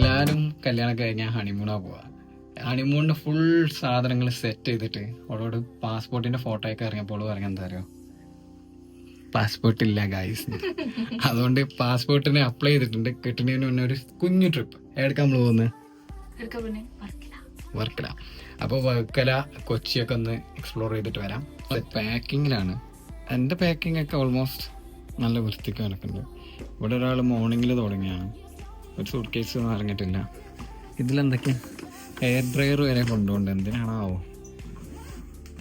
എല്ലാവരും കല്യാണം കഴിഞ്ഞാൽ ഹണിമൂണാ പോവാ. ഹണിമൂണിന് ഫുൾ സാധനങ്ങൾ സെറ്റ് ചെയ്തിട്ട് അവളോട് പാസ്പോർട്ടിന്റെ ഫോട്ടോ ഒക്കെ ഇറങ്ങിയപ്പോൾ ഇറങ്ങാൻ എന്താ അറിയോ, പാസ്പോർട്ട് ഇല്ല ഗൈസ്. അതുകൊണ്ട് പാസ്പോർട്ടിന് അപ്ലൈ ചെയ്തിട്ടുണ്ട്. കിട്ടുന്നതിന് മുന്നേ ഒരു കുഞ്ഞു ട്രിപ്പ് എടുക്കാൻ നമ്മൾ പോകുന്നത് വർക്കല. അപ്പോൾ വർക്കല കൊച്ചിയൊക്കെ ഒന്ന് എക്സ്പ്ലോർ ചെയ്തിട്ട് വരാം. പാക്കിങ്ങിലാണ്. എൻ്റെ പാക്കിംഗ് ഒക്കെ ഓൾമോസ്റ്റ് നല്ല വൃത്തിക്ക് നടക്കുന്നുണ്ട്. ഇവിടെ ഒരാൾ മോർണിംഗിൽ തുടങ്ങിയാണ്. ഒരു സൂട്ട് കേസ് ഒന്നും ഇറങ്ങിയിട്ടില്ല. ഇതിലെന്തൊക്കെയാ ഹെയർ ഡ്രയർ വരെ കൊണ്ടുപോകണ്ട, എന്തിനാണാവോ?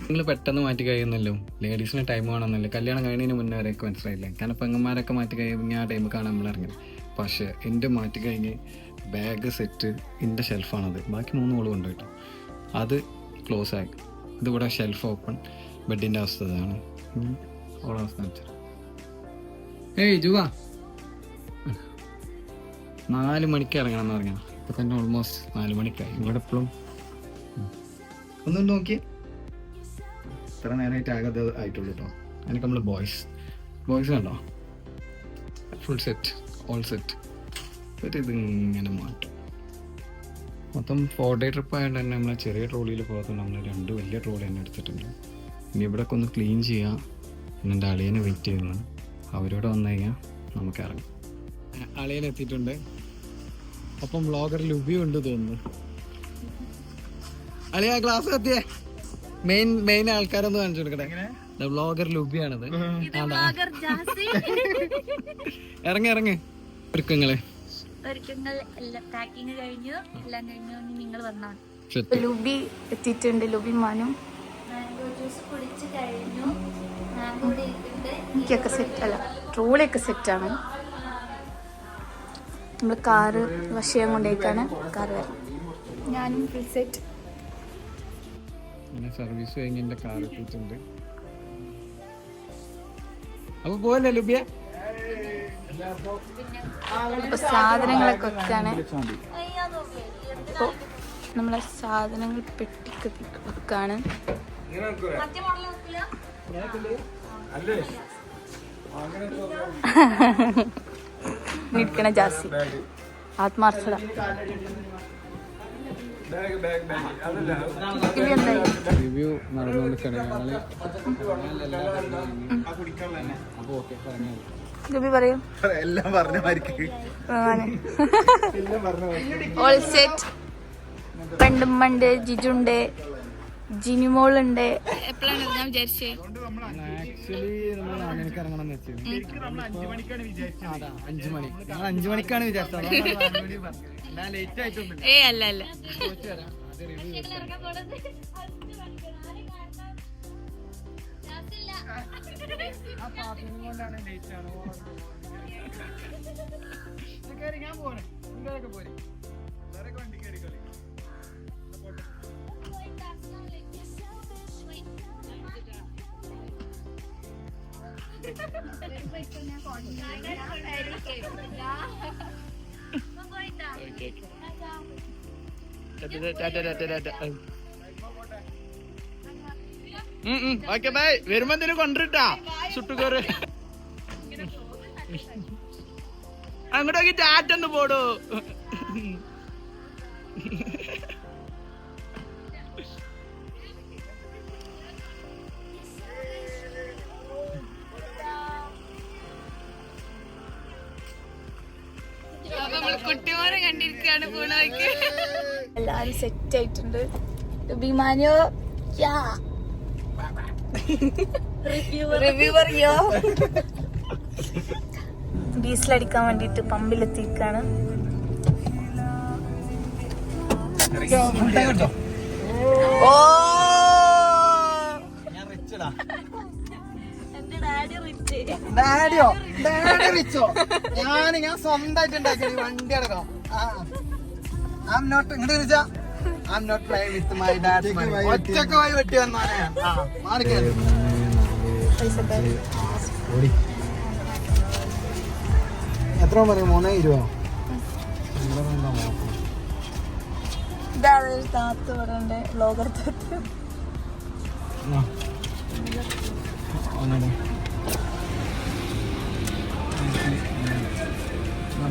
നിങ്ങൾ പെട്ടെന്ന് മാറ്റി കഴിയുന്നല്ലോ. ലേഡീസിന് ടൈം വേണമെന്നല്ലോ. കല്യാണം കഴിഞ്ഞതിന് മുന്നേ വരെയൊക്കെ മനസ്സിലായില്ലേ. കാരണം പെങ്ങന്മാരൊക്കെ മാറ്റി കഴിഞ്ഞാൽ ആ ടൈമിൽ നമ്മൾ ഇറങ്ങുന്നത്. പക്ഷേ എൻ്റെ മാറ്റി കഴിഞ്ഞ് ബാഗ് സെറ്റ് എൻ്റെ ഷെൽഫാണത്. ബാക്കി 3 ഹോൾ കൊണ്ട് കിട്ടും. അത് ക്ലോസ് ആയി. ഇതിവിടെ ഷെൽഫ് ഓപ്പൺ. ബെഡിൻ്റെ അവസ്ഥ ഇതാണ്. ഓളവസ്ഥ വെച്ചാൽ ഏയ് ജുവാ 4 മണിക്ക് ഇറങ്ങണം എന്ന് പറഞ്ഞാൽ ഇപ്പം തന്നെ ഓൾമോസ്റ്റ് 4 മണിക്കായി. ഇവിടെ എപ്പോഴും ഒന്നും നോക്കിയേ ഇത്ര നേരമായിട്ട് ആകെ ആയിട്ടുള്ളൂ കേട്ടോ. അതിനൊക്കെ നമ്മൾ ബോയ്സ് കണ്ടോ, ഫുൾ സെറ്റ്, ഓൾ സെറ്റ്. എന്നിട്ട് ഇതിങ്ങനെ മാറ്റും. മൊത്തം 4 ഡേ ട്രിപ്പ് ആയതുകൊണ്ട് തന്നെ നമ്മൾ ചെറിയ ട്രോളിയിൽ പോകാത്തതുകൊണ്ട് നമ്മൾ 2 വലിയ ട്രോളി തന്നെ എടുത്തിട്ടുണ്ട്. ഇനി ഇവിടെയൊക്കെ ഒന്ന് ക്ലീൻ ചെയ്യാം. പിന്നെ എൻ്റെ അളിയനെ വെയിറ്റ് ചെയ്യുന്നു. അവരോട് വന്നു കഴിഞ്ഞാൽ നമുക്ക് ഇറങ്ങാം. അളിയൻ എത്തിയിട്ടുണ്ട്. അപ്പം വ്ളോഗർ ലുബിയും ഉണ്ട് തോന്നുന്നു. അളിയ ക്ലാസ് എത്തിയേ. മെയിൻ ആൾക്കാരൊന്ന് കാണിച്ചു കൊടുക്കട്ടെ. വ്ളോഗർ ലുബിയാണത്. ഇറങ്ങ് ഒരുക്കങ്ങള് ലുബി എത്തിയിട്ടുണ്ട്. ലുബി മാനും എനിക്കൊക്കെ സെറ്റ് അല്ല, ട്രോളിയൊക്കെ സെറ്റാണ്. നമ്മൾ കാറ് വശയം കൊണ്ടേക്കാണ് കാറ് വരണം. ഞാനും ഫുൾ സെറ്റ്. സർവീസ് കഴിഞ്ഞ് എൻ്റെ കാർ എത്തിയിട്ടുണ്ട്. അപ്പൊ പോവല്ലേ ലുബിയ? ഇപ്പൊ സാധനങ്ങളൊക്കെ വെക്കാണ്. ഇപ്പൊ നമ്മളെ സാധനങ്ങൾ പെട്ടിക്ക് വെക്കാണ്. നിൽക്കണ ജാസി ആത്മാർത്ഥത. റിവ്യൂ നടന്നുകൊണ്ടിരിക്കുകയാണ്. ഗബി പറയും എല്ലാം പറഞ്ഞ ഓൾ സെറ്റ്. പെണ്ടുമ്മണ്ട്, ജിജുണ്ട്, ജിനിമോളുണ്ട്. എപ്പോഴാണ് ഞാൻ വിചാരിച്ചേ ആക്ച്വലി നമ്മൾ 4 മണിക്ക് ഇറങ്ങണം എന്ന് വെച്ചത്. 5 മണിക്കാണ് വിചാരിച്ചത്. ഏ അല്ല ഓക്കെ ബൈ. വരുമ്പോ എന്തിനു കൊണ്ടിട്ടാ ചുട്ടുകേറ്. അങ്ങോട്ടൊക്കെ ടാറ്റൊന്ന് പോടോ. കുട്ടിമാരെ കണ്ടിരിക്കാണ്. എല്ലാരും സെറ്റ് ആയിട്ടുണ്ട്. വിമാനോ റിവ്യൂ പറയോ? ഡീസലടിക്കാൻ വേണ്ടിട്ട് പമ്പിലെത്തിക്കാണ്. ഓ ഡാഡിയോ ഡാഡി റിച്ചോ? ഞാൻ സ്വന്തമായിട്ട് ഉണ്ടാക്കിയ വണ്ടി അടക്കാം. I'm not ഇങ്ങോട്ട് വിളിച്ചാ I'm not playing with my dad's money. ഒറ്റക്കായി വെട്ടി വന്നാണ്. എത്ര പറയും? 3.20. ഇതാണ് താത്ത് പറയണ്ടേ വ്ളോഗർ താത്ത്.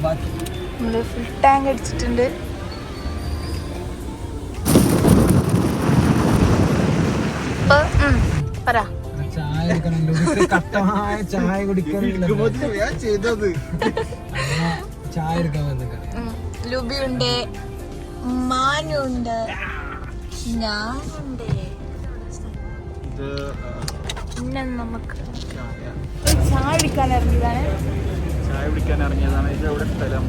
നമ്മള് ഫുൾ ടാങ്ക് അടിച്ചിട്ടുണ്ട്. പറ ചായ കുടിക്കാൻ ചായ എടുക്കാൻ വന്നിട്ടാണ്. ലുബിയുണ്ട്, മാനുണ്ട്, ഞാനുണ്ട്. പിന്നെ നമുക്ക് ചായ കുടിക്കാൻ ഇറങ്ങിയതാണ്. ഇത് എവിടെ സ്ഥലം?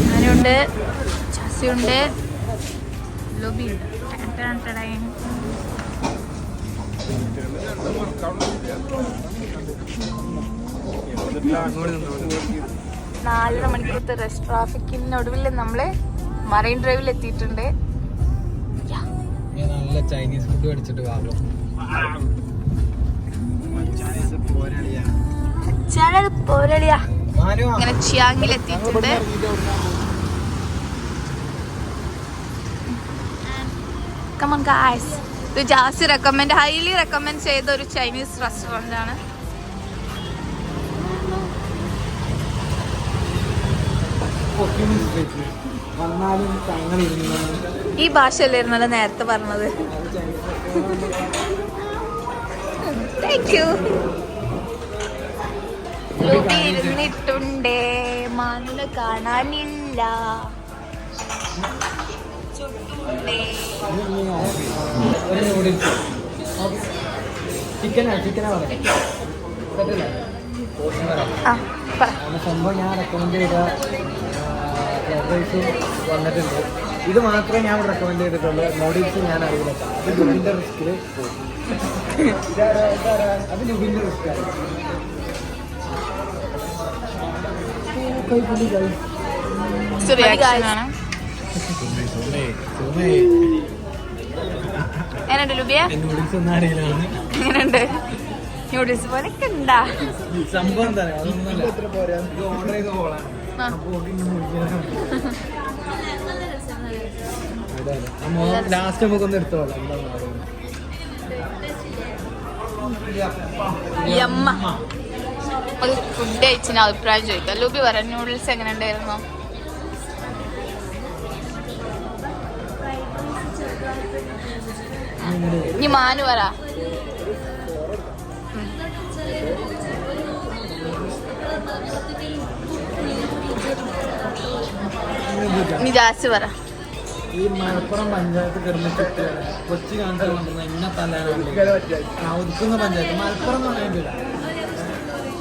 ഞാനുണ്ട്, ചസിയുണ്ട്, ലുബിയുണ്ട്. നാലര മണിക്കൂറത്തെ റഷ് ട്രാഫിക്കിനൊടുവിൽ നമ്മള് മറൈൻ ഡ്രൈവിൽ എത്തിയിട്ടുണ്ട്. നല്ല ചൈനീസ് ഫുഡ് മേടിച്ചിട്ട് വാങ്ങും. ഇങ്ങനെ ചിയാങ്ങിൽ എത്തിയിട്ടുണ്ട്. Come on guys. ഇത് ജാസി ഹൈലി റെക്കമെൻഡ് ചെയ്ത ഒരു ചൈനീസ് റെസ്റ്റോറന്റ് ആണ്. ഈ ഭാഷയല്ലായിരുന്നല്ലോ നേരത്തെ പറഞ്ഞത്. Thank you. ലുബി ഇരുന്നിട്ടുണ്ടേ, മണ്ണ് കാണാനില്ല. സംഭവം ഞാൻ റെക്കമെൻഡ് ചെയ്ത ഫ്രൈഡ് റൈസും വന്നിട്ടുണ്ട്. ഇത് മാത്രമേ ഞാൻ റെക്കമെൻഡ് ചെയ്തിട്ടുള്ളൂ. നൂഡിൽസ് ഞാൻ അറിയില്ല. അത് ലുബിൻ്റെ റിസ്കിൽ പോകും. അത് ലുബിൻ്റെ റിസ്ക്കാണ്. എങ്ങനെയുണ്ട് ലുബിയ? നൂഡിൽസ് ഒന്നും അറിയില്ല. എങ്ങനെയുണ്ട്? നൂഡിൽസ് പോലെ ഉണ്ടാ സംഭവം എന്താ ഓർഡർ ചെയ്ത് പോകാൻ ലാസ്റ്റ് നമുക്കൊന്ന് എടുത്തോളാം. ഫുഡ് കഴിച്ചിന് അഭിപ്രായം ചോദിക്കാം. ലുബി പറ, നൂഡിൽസ് എങ്ങനെ ഉണ്ടായിരുന്നു? ഇനി മാനു പറ. ഇനി ജാസി പറ. ഈ മലപ്പുറം പഞ്ചായത്ത് കിടന്നിട്ട് കൊച്ചി കാണിച്ചാൽ കൊണ്ടുവന്ന ഇന്ന ഒതുക്കുന്ന പഞ്ചായത്ത് മലപ്പുറം എന്ന് പറയാൻ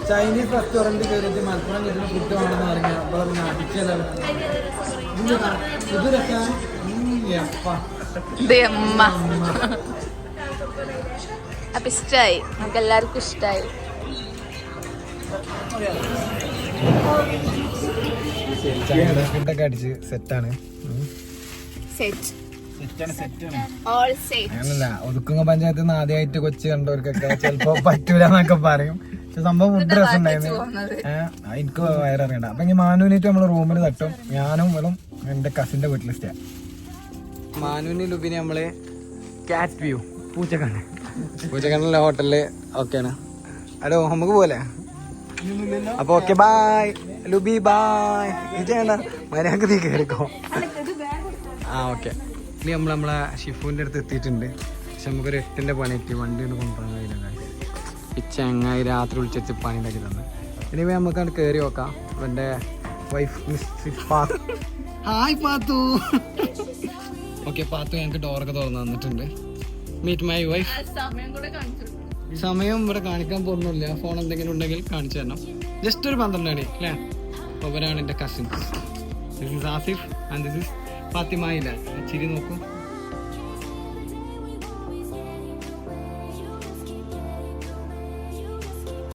ചൈനീസ് റെസ്റ്റോറൻറ്റ് കയറിയിട്ട് മലപ്പുറം കിട്ടുന്ന ഫുഡ് വേണമെന്ന് പറഞ്ഞാൽ അപ്പോൾ പിന്നെ അടിച്ചതാണ്. ഇത് രസാണ്. അപ്പൊ ഇഷ്ടായി, നമുക്ക് എല്ലാവർക്കും ഇഷ്ടായി. ഫുഡൊക്കെ അടിച്ച് സെറ്റാണ്. അങ്ങനല്ല, ഒതുക്കുങ്ങ പഞ്ചായത്തിൽ നിന്ന് ആദ്യമായിട്ട് കൊച്ചി കണ്ടവർക്കൊക്കെ ചിലപ്പോ പറ്റൂല എന്നൊക്കെ പറയും. പക്ഷെ സംഭവം ഫുഡ് രസം ഉണ്ടായിരുന്നു. എനിക്ക് വയറിറങ്ങണ്ട. അപ്പൊ ഇനി മാനുവിനായിട്ട് നമ്മള് റൂമിൽ തട്ടും. ഞാനും വെറും എന്റെ കസിന്റെ വീട്ടിൽ സ്റ്റേ. മാനുവിന് ലുബിന് നമ്മള് കാറ്റ് വ്യൂ പൂച്ചക്കണ്ണിലെ ഹോട്ടലില് ഓക്കെയാണ്. ഹലോ, നമുക്ക് പോലെ. അപ്പൊ ഓക്കെ, ബായ് ലുബി, ബായ്. ഇത് ചെയ്യണ്ട, മര്യാദക്ക് നീ കയറിക്കോ. ഓക്കെ. ഇനി നമ്മളെ ഷിഫുവിൻ്റെ അടുത്ത് എത്തിയിട്ടുണ്ട്. പക്ഷെ നമുക്കൊരു 8ന്റെ പണിയെത്തി. വണ്ടി കൊണ്ട് കൊണ്ടുപോകാൻ കഴിയില്ല. ഈ ചങ്ങായി രാത്രി വിളിച്ചു പണി ഉണ്ടാക്കി തന്നെ. ഇനി നമുക്ക് അത് കയറി നോക്കാം. എൻ്റെ wife miss Pathu. Hi Pathu. Okay, Pathu ഞങ്ങൾക്ക് ഡോറൊക്കെ തുറന്നു തന്നിട്ടുണ്ട്. Meet my wife. സമയം ഇവിടെ കാണിക്കാൻ പോകുന്നില്ല. ഫോൺ എന്തെങ്കിലും ഉണ്ടെങ്കിൽ കാണിച്ചു തരണം. ജസ്റ്റ് ഒരു 12 മണി അല്ലേ? അവരാണ് എൻ്റെ cousins. This is Asif and this is Fatima. ഇല്ല, ചിരി നോക്കൂ.